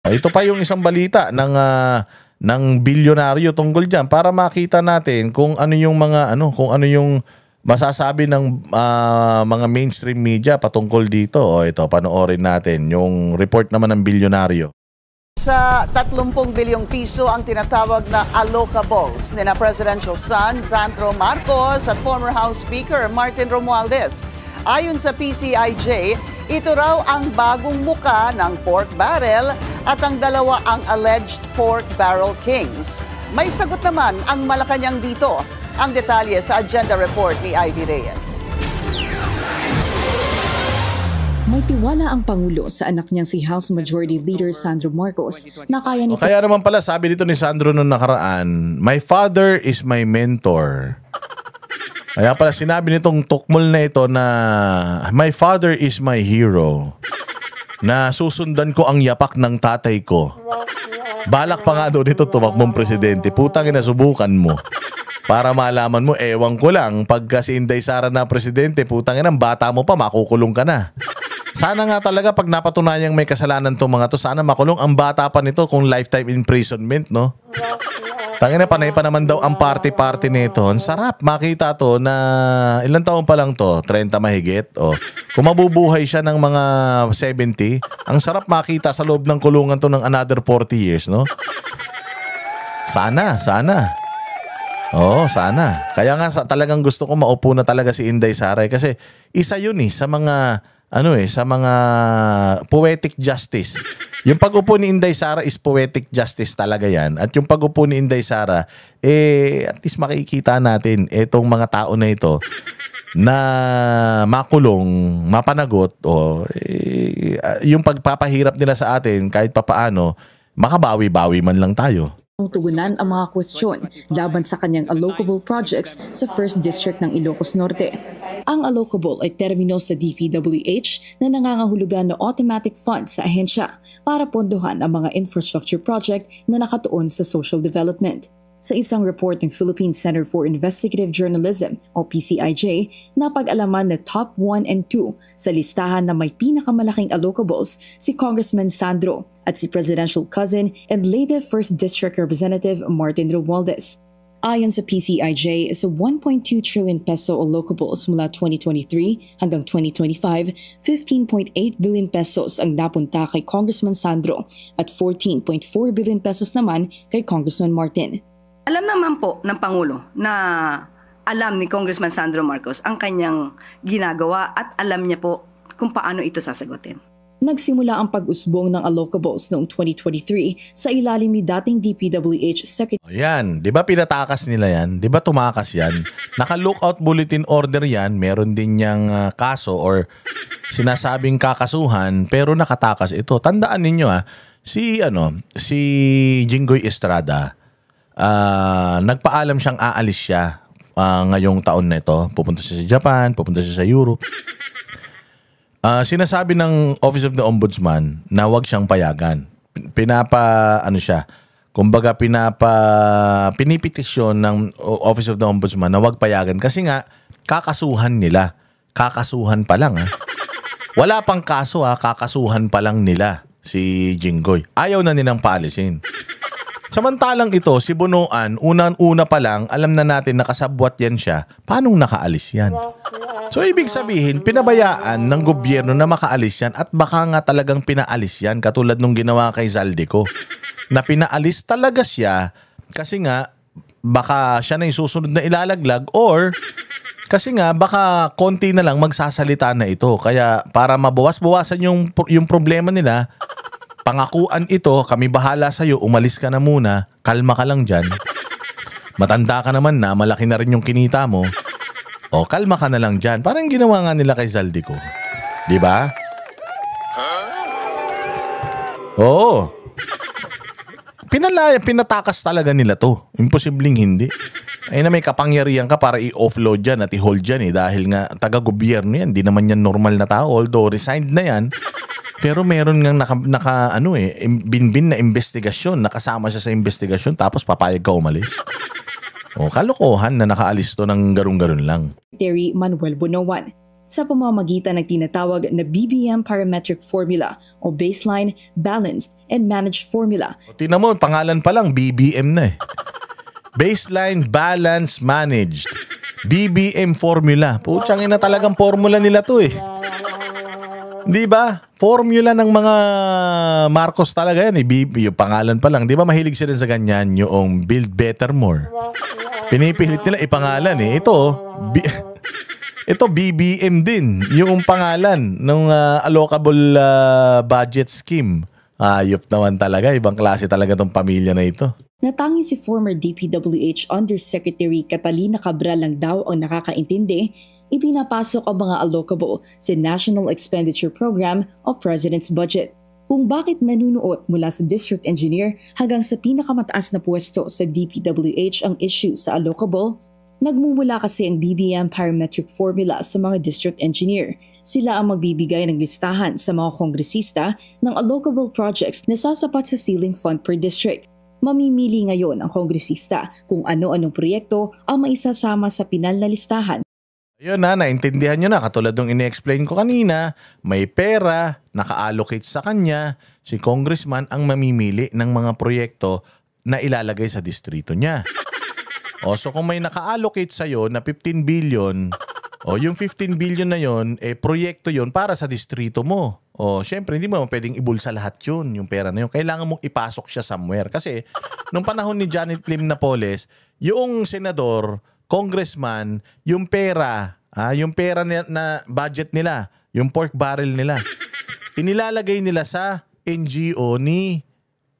Ito pa yung isang balita ng bilyonaryo tungkol diyan para makita natin kung ano yung mga kung ano yung masasabi ng mga mainstream media patungkol dito. O ito, panoorin natin yung report naman ng bilyonaryo. Sa 30 bilyong piso ang tinatawag na allocables ni na presidential son Sandro Marcos at former House Speaker Martin Romualdez. Ayon sa PCIJ, ito raw ang bagong muka ng pork barrel at ang dalawa ang alleged pork barrel kings. May sagot naman ang Malacanang dito. Ang detalye sa agenda report ni Ivy Reyes. May tiwala ang Pangulo sa anak niyang si House Majority Leader Sandro Marcos na kaya nito. Kaya naman pala sabi dito ni Sandro nung nakaraan, "My father is my mentor." Kaya pala sinabi nitong tukmol na ito na "My father is my hero." Na susundan ko ang yapak ng tatay ko. Balak pa nga doon ito tumakbong presidente. Putang ina, subukan mo. Para malaman mo, ewan ko lang, pagka si Inday Sara na presidente, putang ina, bata mo pa, makukulong ka na. Sana nga talaga pag napatunayang may kasalanan itong mga to, sana makulong ang bata pa nito kung lifetime imprisonment, no? Tangina, panay pa naman daw ang party-party nito. Ang sarap makita to na ilang taon pa lang to, 30 mahigit. O, kung mabubuhay siya ng mga 70, ang sarap makita sa loob ng kulungan to ng another 40 years, no? Sana. Oo, sana. Kaya nga talagang gusto ko maupo na talaga si Inday Sara kasi isa yun sa mga sa mga poetic justice. Yung pag-upo ni Inday Sara is poetic justice talaga yan. At yung pag-upo ni Inday Sara, at least makikita natin itong mga tao na ito na makulong, mapanagot, yung pagpapahirap nila sa atin kahit papaano, makabawi-bawi man lang tayo. Tugunan ang mga kwestiyon laban sa kanyang allocable projects sa 1st District ng Ilocos Norte. Ang allocable ay termino sa DPWH na nangangahulugan na automatic funds sa ahensya para pondohan ang mga infrastructure project na nakatuon sa social development. Sa isang report ng Philippine Center for Investigative Journalism o PCIJ, napag-alaman na top 1 and 2 sa listahan na may pinakamalaking allocables si Congressman Sandro at si presidential cousin and late 1st District Representative Martin Romualdez. Ayon sa PCIJ, sa 1.2 trillion peso allocables mula 2023 hanggang 2025, 15.8 billion pesos ang napunta kay Congressman Sandro at 14.4 billion pesos naman kay Congressman Martin. Alam naman po ng Pangulo na alam ni Congressman Sandro Marcos ang kanyang ginagawa at alam niya po kung paano ito sasagutin. Nagsimula ang pag-usbong ng allocables noong 2023 sa ilalim ni dating DPWH Secretary. Ayan, di ba pinatakas nila yan? Di ba tumakas yan? Naka-lookout bulletin order yan, meron din niyang kaso or sinasabing kakasuhan pero nakatakas ito. Tandaan ninyo si Jinggoy Estrada, nagpaalam siyang aalis siya ngayong taon na ito. Pupunta siya sa Japan, pupunta siya sa Europe. Sinasabi ng Office of the Ombudsman na wag siyang payagan. Kumbaga pinipetisyon ng Office of the Ombudsman na wag payagan kasi nga kakasuhan nila. Kakasuhan pa lang Wala pang kaso kakasuhan pa lang nila si Jinggoy. Ayaw na nilang paalisin. Samantalang ito, si Bonoan, unang-una pa lang, alam na natin nakasabwat yan siya. Paanong nakaalis yan? So, ibig sabihin, pinabayaan ng gobyerno na makaalis yan at baka nga talagang pinaalis yan katulad nung ginawa kay Zaldico. Na pinaalis talaga siya kasi nga baka siya na yung susunod na ilalaglag or kasi nga baka konti na lang magsasalita na ito. Kaya para mabawas-bawasan yung problema nila, pangakuan ito, kami bahala sa'yo, umalis ka na muna, kalma ka lang dyan. Matanda ka naman na, malaki na rin yung kinita mo. O, kalma ka na lang dyan. Parang ginawa nga nila kay Zaldico. Di ba? Oo. Pinatakas talaga nila to. Imposibleng hindi. Ay na may kapangyarihan ka para i-offload yan at i-hold yan dahil nga taga-gobyerno yan. Di naman yan normal na tao. Although resigned na yan. Pero meron ngang binbin na investigasyon, nakasama siya sa investigasyon tapos papayag ka umalis. O, kalokohan na nakaalis to ng garun-garun lang. Manuel Bonoan. sa pamamagitan ng tinatawag na BBM Parametric Formula o Baseline, Balanced, and Managed Formula. Tingnan mo, pangalan pa lang, BBM na eh. Baseline, Balanced, Managed. BBM Formula. Putsang ina, talagang formula nila to eh. Di ba? Formula ng mga Marcos talaga yan eh. Yung pangalan pa lang. Di ba mahilig sila sa ganyan yung Build Better More. Pinipilit nila ipangalan eh. Ito BBM din, yung pangalan ng allocable budget scheme. Ayop naman talaga, ibang klase talaga tong pamilya na ito. Natanging si former DPWH Undersecretary Catalina Cabral lang daw ang nakakaintindi, ipinapasok ang mga allocable sa National Expenditure Program o President's Budget. Kung bakit nanunuot mula sa District Engineer hanggang sa pinakamataas na pwesto sa DPWH ang issue sa allocable, nagmumula kasi ang BBM Parametric Formula sa mga District Engineer. Sila ang magbibigay ng listahan sa mga kongresista ng allocable projects na sasapat sa ceiling fund per district. Mamimili ngayon ang kongresista kung ano-anong proyekto ang maisasama sa pinal na listahan. Ayun na, naintindihan nyo na. Katulad ng ini-explain ko kanina, may pera, naka-allocate sa kanya, si congressman ang mamimili ng mga proyekto na ilalagay sa distrito niya. So kung may naka-allocate sa'yo na 15 billion, yung 15 billion na yon, proyekto yon para sa distrito mo. Syempre, hindi mo naman pwedeng ibulsa lahat yun, yung pera na yun. Kailangan mong ipasok siya somewhere. Kasi, nung panahon ni Janet Lim Napoles, yung senador, congressman, yung pera na budget nila, yung pork barrel nila, inilalagay nila sa NGO ni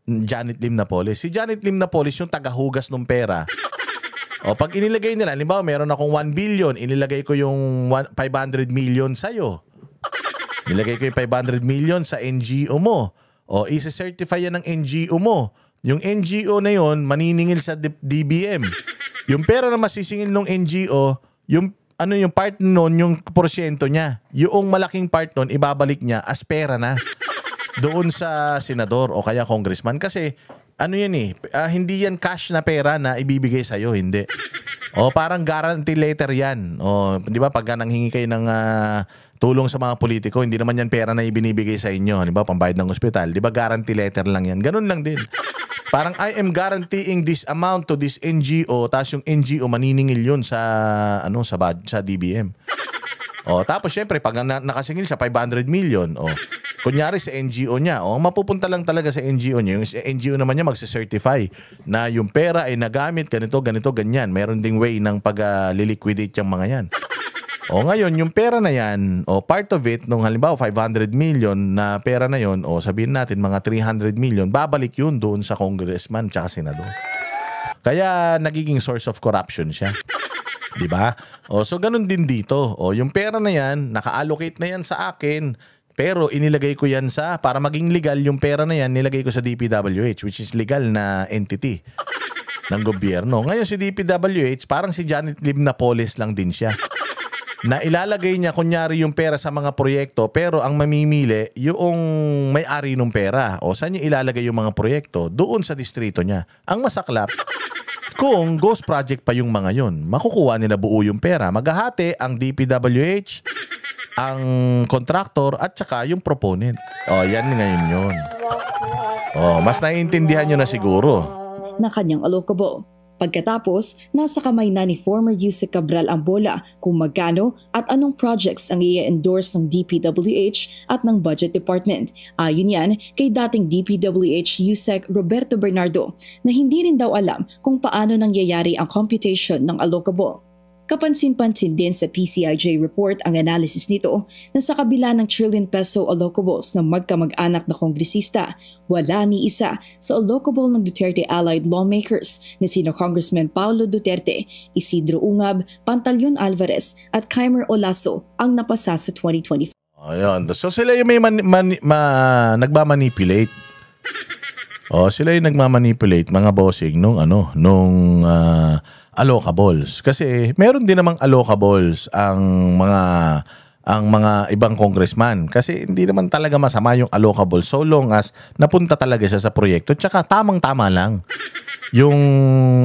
Janet Lim Napoles. Si Janet Lim Napoles yung tagahugas ng pera. Pag inilagay nila, halimbawa meron akong 1 billion, inilagay ko yung 500 million sa'yo. Nilagay ko yung 500 million sa NGO mo. Isi-certify yan ng NGO mo. Yung NGO na yon maniningil sa DBM. Yung pera na masisingil ng NGO, yung part nun, yung porsyento niya. Yung malaking part nun, ibabalik niya as pera na doon sa senador o kaya congressman. Kasi, hindi yan cash na pera na ibibigay sa'yo, hindi. Parang guarantee letter yan. Di ba, pag nanghingi kayo ng tulong sa mga politiko, hindi naman yan pera na ibinibigay sa inyo. Di ba, pambayad ng ospital. Di ba, guarantee letter lang yan. Ganun lang din. Parang I am guaranteeing this amount to this NGO, tapos yung NGO maniningil yun sa DBM. Tapos syempre, pag nakasingil siya 500 million, kunyari sa NGO niya, mapupunta lang talaga sa NGO niya. Yung NGO naman niya magse-certify na yung pera ay nagamit ganito, ganyan. Meron ding way ng pag-liquidate yung mga yan. Ngayon, yung pera na yan, part of it, nung halimbawa 500 million na pera na yon, sabihin natin mga 300 million, babalik yun doon sa congressman tsaka senador. Kaya nagiging source of corruption siya. Diba? So ganun din dito. Yung pera na yan, naka-allocate na yan sa akin, pero inilagay ko yan para maging legal yung pera na yan, nilagay ko sa DPWH, which is legal na entity ng gobyerno. Ngayon si DPWH, parang si Janet Lim Napoles lang din siya. Na ilalagay niya kunyari yung pera sa mga proyekto, pero ang mamimili yung may-ari ng pera. Saan niya ilalagay yung mga proyekto? Doon sa distrito niya. Ang masaklap, kung ghost project pa yung mga yon, makukuha nila buo yung pera. Maghahati ang DPWH, ang contractor, at saka yung proponent. Yan ngayon yun. Mas naiintindihan nyo na siguro. Na kanyang allocable. Pagkatapos, nasa kamay na ni former Yusek Cabral ang bola kung magkano at anong projects ang i-endorse ng DPWH at ng Budget Department. Ayon yan kay dating DPWH Yusek Roberto Bernardo na hindi rin daw alam kung paano nangyayari ang computation ng allocable. Kapansin-pansin din sa PCIJ report ang analysis nito na sa kabila ng trillion peso allocables ng magkamag-anak na kongresista, wala ni isa sa allocable ng Duterte allied lawmakers na sina Congressman Paulo Duterte, Isidro Ungab, Pantaleon Alvarez at Kaimer Olaso ang napasa sa 2025. Ayun. So sila yung may nagmamanipulate. Sila yung nagmamanipulate mga bossing nung allocables. Kasi meron din namang allocables ang mga ibang congressman. Kasi hindi naman talaga masama yung allocables so long as napunta talaga siya sa proyekto. Tsaka tamang-tama lang yung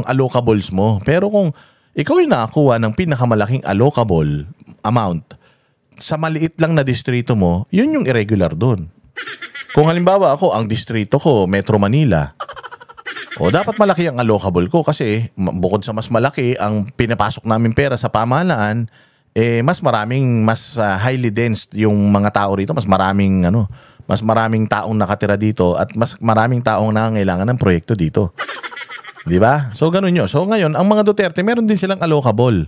allocables mo. Pero kung ikaw ay nakakuha ng pinakamalaking allocable amount, sa maliit lang na distrito mo, yun yung irregular doon. Kung halimbawa ako, ang distrito ko, Metro Manila, dapat malaki ang allocable ko kasi bukod sa mas malaki ang pinapasok namin pera sa pamahalaan, mas highly dense yung mga tao rito, mas maraming taong nakatira dito at mas maraming taong nangangailangan ng proyekto dito. 'Di ba? So ganun 'yun. So ngayon, ang mga Duterte meron din silang allocable.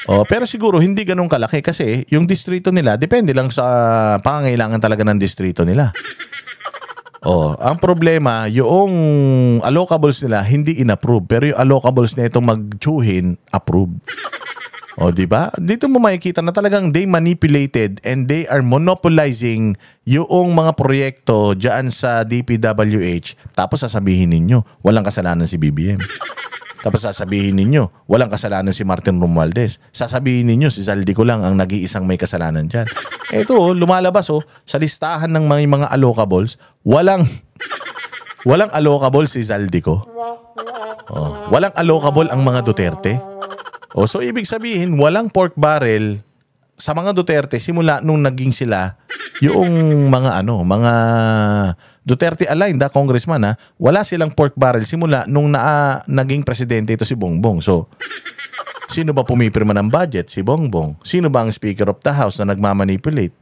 Pero siguro hindi ganun kalaki kasi yung distrito nila depende lang sa pangangailangan talaga ng distrito nila. Ang problema, yung allocables nila hindi in-approve, pero yung allocables na itong mag-tsuhin, approve. Di ba? Dito mo makikita na talagang they manipulated and they are monopolizing yung mga proyekto dyan sa DPWH. Tapos sasabihin ninyo, walang kasalanan si BBM. Tapos sasabihin ninyo, walang kasalanan si Martin Romualdez. Sasabihin ninyo, si Zaldico lang ang nag-iisang may kasalanan dyan. Ito, lumalabas sa listahan ng mga allocables, walang allocable si Zaldico. Walang allocable ang mga Duterte. So ibig sabihin, walang pork barrel sa mga Duterte simula nung naging sila yung mga Duterte aligned, congressman, wala silang pork barrel simula nung naging presidente ito si Bongbong. So, sino ba pumipirma ng budget? Si Bongbong. Sino ba ang Speaker of the House na nagmamanipulate?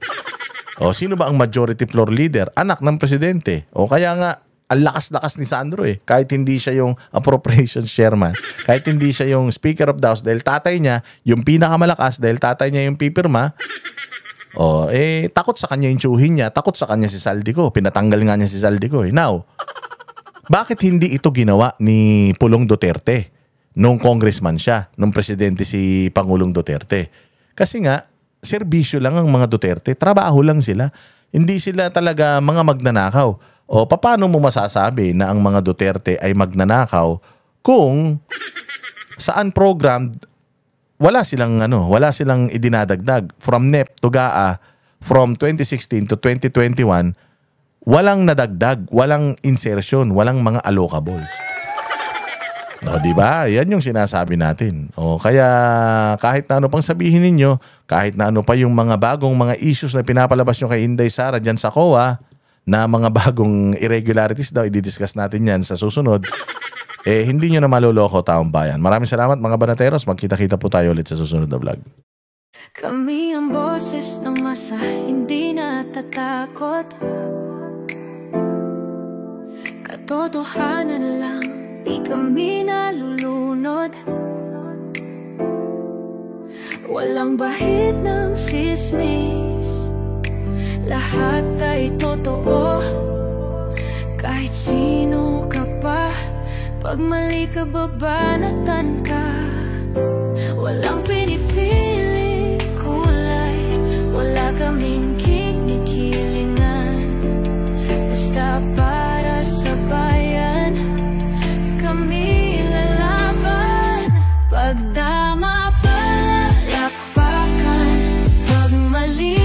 Sino ba ang majority floor leader? Anak ng presidente. Kaya nga, ang lakas-lakas ni Sandro kahit hindi siya yung appropriations chairman, kahit hindi siya yung Speaker of the House dahil tatay niya, yung pinakamalakas dahil tatay niya yung pipirma, takot sa kanya yung tsuhin niya, takot sa kanya si Zaldico. Pinatanggal nga niya si Zaldico. Now, bakit hindi ito ginawa ni Pulong Duterte nung congressman siya, nung presidente si Pangulong Duterte? Kasi nga, serbisyo lang ang mga Duterte, trabaho lang sila. Hindi sila talaga mga magnanakaw. Paano mo masasabi na ang mga Duterte ay magnanakaw kung saan programmed wala silang idinadagdag from NEP to GAA from 2016 to 2021, walang nadagdag, walang insertion, walang mga allocables. Di ba? Yan yung sinasabi natin. Kaya kahit na ano pang sabihin ninyo, kahit na ano pa yung mga bagong mga issues na pinapalabas nyo kay Inday Sara dyan sa COA, na mga bagong irregularities daw, i-discuss natin yan sa susunod, hindi nyo na maluloko taong bayan. Maraming salamat mga banateros. Magkita-kita po tayo ulit sa susunod na vlog. Kami ang boses ng masa, hindi natatakot. Katotohanan lang, di kami nalulunod. Walang bahid ng sismis, lahat ay totoo. Kahit sino ka pa, pag mali ka babanatan ka. Walang pinipili kulay, wala kaming kinikilingan. Basta para sa bayan, kami lalaban. Pag tama palakpakan, pag mali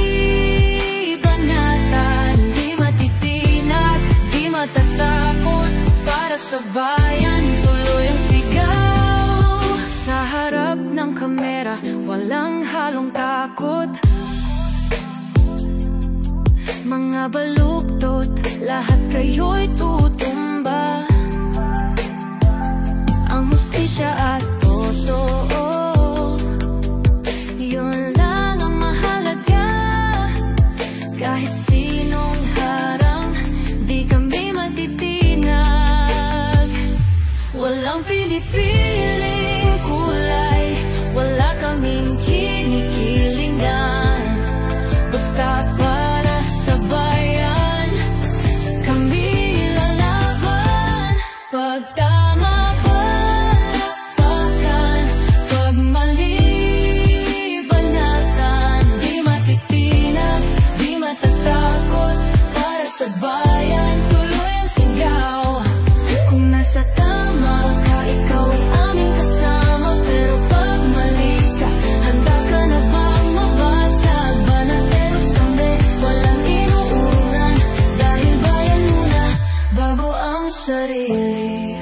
tatakot para sa bayan, tuloy ang sigaw. Sa harap ng kamera, walang halong takot. Mga baluktot, lahat kayo'y tutumba. Ang hustisya at totoo, yun lang ang mahalaga. Kahit sinong harang, di kami matitinag. Walang pinipiling kulay, wala kaming kinikilingan. Basta para sa bayan, kami lalaban. Pag tama palakpakan, pag mali banatan. Di matitinag, di matatakot para sa bayan, tuloy ang sigaw. Kung nasa tama ka, ikaw ay aming kasama. Pero pag mali ka, handa ka na bang mabasag? Banateros kami, walang inuunan, dahil bayan muna bago ang sarili.